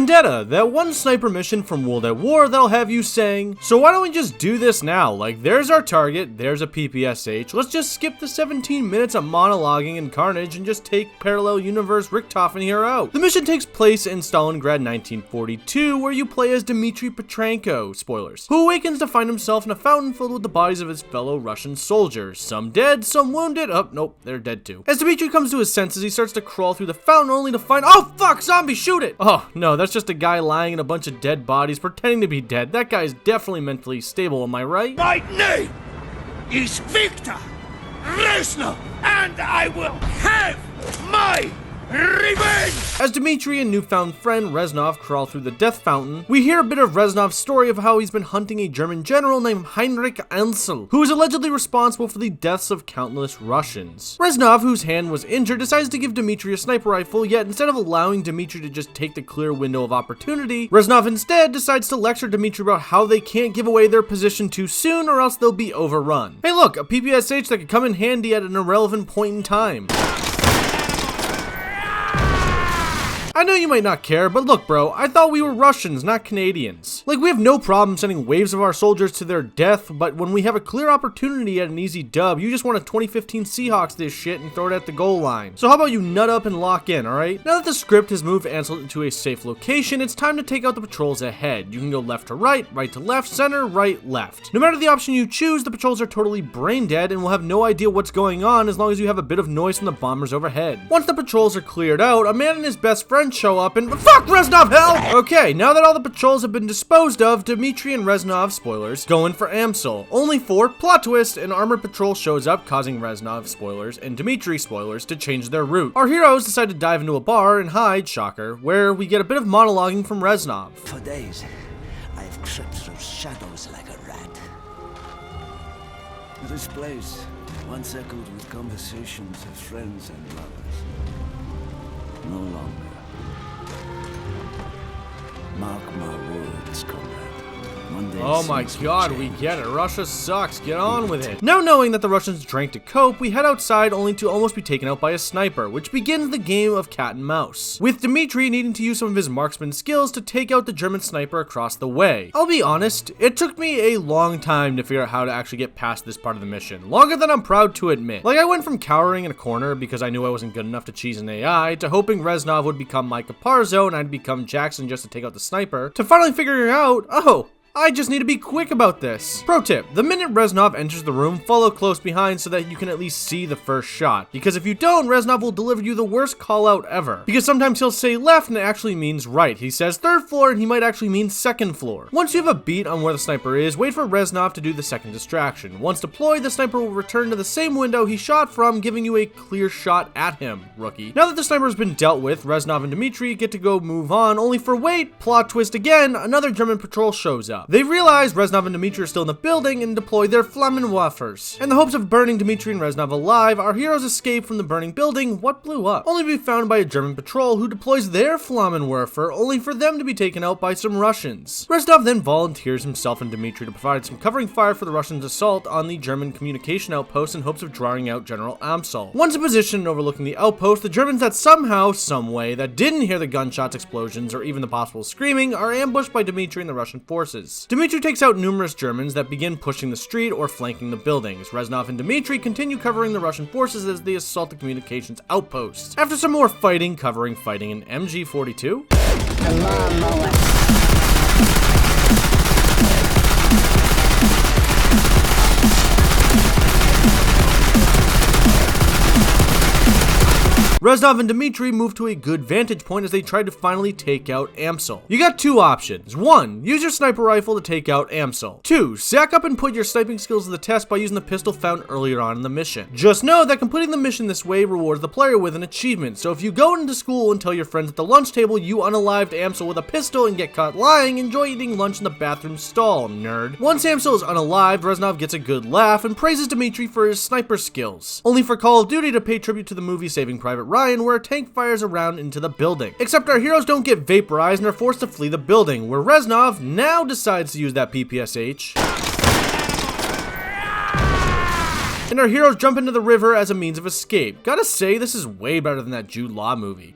Vendetta, that one sniper mission from World at War that'll have you saying, so why don't we just do this now? Like, there's our target, there's a PPSH, let's just skip the 17 minutes of monologuing and carnage and just take parallel universe Richtofen here out. The mission takes place in Stalingrad 1942, where you play as Dmitry Petrenko, spoilers, who awakens to find himself in a fountain filled with the bodies of his fellow Russian soldiers, some dead, some wounded, oh nope, they're dead too. As Dmitry comes to his senses, he starts to crawl through the fountain only to find, oh fuck, zombie, shoot it! Oh no, that's just a guy lying in a bunch of dead bodies pretending to be dead. That guy's definitely mentally stable, am I right? My name is Victor Reznov, and I will have my revenge! As Dmitry and newfound friend Reznov crawl through the death fountain, we hear a bit of Reznov's story of how he's been hunting a German general named Heinrich Ansel, who is allegedly responsible for the deaths of countless Russians. Reznov, whose hand was injured, decides to give Dmitry a sniper rifle, yet instead of allowing Dmitry to just take the clear window of opportunity, Reznov instead decides to lecture Dmitry about how they can't give away their position too soon or else they'll be overrun. Hey look, a PPSH that could come in handy at an irrelevant point in time. I know you might not care, but look bro, I thought we were Russians, not Canadians. Like, we have no problem sending waves of our soldiers to their death, but when we have a clear opportunity at an easy dub, you just want to 2015 Seahawks this shit and throw it at the goal line. So how about you nut up and lock in, alright? Now that the script has moved Ansel into a safe location, it's time to take out the patrols ahead. You can go left to right to left, center, right, left. No matter the option you choose, the patrols are totally brain dead and will have no idea what's going on as long as you have a bit of noise from the bombers overhead. Once the patrols are cleared out, a man and his best friend show up and fuck Reznov, hell! Okay, now that all the patrols have been disposed of, Dmitry and Reznov, spoilers, go in for Amsel. Only for, plot twist, an armored patrol shows up, causing Reznov, spoilers, and Dmitry, spoilers, to change their route. Our heroes decide to dive into a bar and hide, shocker, where we get a bit of monologuing from Reznov. For days, I've crept through shadows like a rat. This place once echoed with conversations of friends and lovers. No longer. Mark my words, comrade. Oh my god, we get it. Russia sucks. Get on with it. Now knowing that the Russians drank to cope, we head outside only to almost be taken out by a sniper, which begins the game of cat and mouse, with Dmitry needing to use some of his marksman skills to take out the German sniper across the way. I'll be honest, it took me a long time to figure out how to actually get past this part of the mission. Longer than I'm proud to admit. Like, I went from cowering in a corner because I knew I wasn't good enough to cheese an AI, to hoping Reznov would become my Caparzo and I'd become Jackson just to take out the sniper, to finally figuring out, oh, I just need to be quick about this. Pro tip, the minute Reznov enters the room, follow close behind so that you can at least see the first shot. Because if you don't, Reznov will deliver you the worst call out ever. Because sometimes he'll say left and it actually means right. He says third floor and he might actually mean second floor. Once you have a beat on where the sniper is, wait for Reznov to do the second distraction. Once deployed, the sniper will return to the same window he shot from, giving you a clear shot at him, rookie. Now that the sniper has been dealt with, Reznov and Dmitry get to go move on, only for wait, plot twist again, another German patrol shows up. They realize Reznov and Dmitry are still in the building and deploy their Flammenwerfers. In the hopes of burning Dmitry and Reznov alive, our heroes escape from the burning building. What blew up? Only to be found by a German patrol who deploys their Flammenwerfer, only for them to be taken out by some Russians. Reznov then volunteers himself and Dmitry to provide some covering fire for the Russians' assault on the German communication outpost in hopes of drawing out General Amsel. Once in position and overlooking the outpost, the Germans that somehow, someway, that didn't hear the gunshots, explosions, or even the possible screaming are ambushed by Dmitry and the Russian forces. Dmitry takes out numerous Germans that begin pushing the street or flanking the buildings. Reznov and Dmitry continue covering the Russian forces as they assault the communications outposts. After some more fighting, covering fighting in MG42. Reznov and Dmitry move to a good vantage point as they try to finally take out Amsel. You got two options. 1. Use your sniper rifle to take out Amsel. 2. Sack up and put your sniping skills to the test by using the pistol found earlier on in the mission. Just know that completing the mission this way rewards the player with an achievement, so if you go into school and tell your friends at the lunch table you unalived Amsel with a pistol and get caught lying, enjoy eating lunch in the bathroom stall, nerd. Once Amsel is unalived, Reznov gets a good laugh and praises Dmitry for his sniper skills, only for Call of Duty to pay tribute to the movie Saving Private Ryan, where a tank fires around into the building. Except our heroes don't get vaporized and are forced to flee the building, where Reznov now decides to use that PPSH. And our heroes jump into the river as a means of escape. Gotta say, this is way better than that Jude Law movie.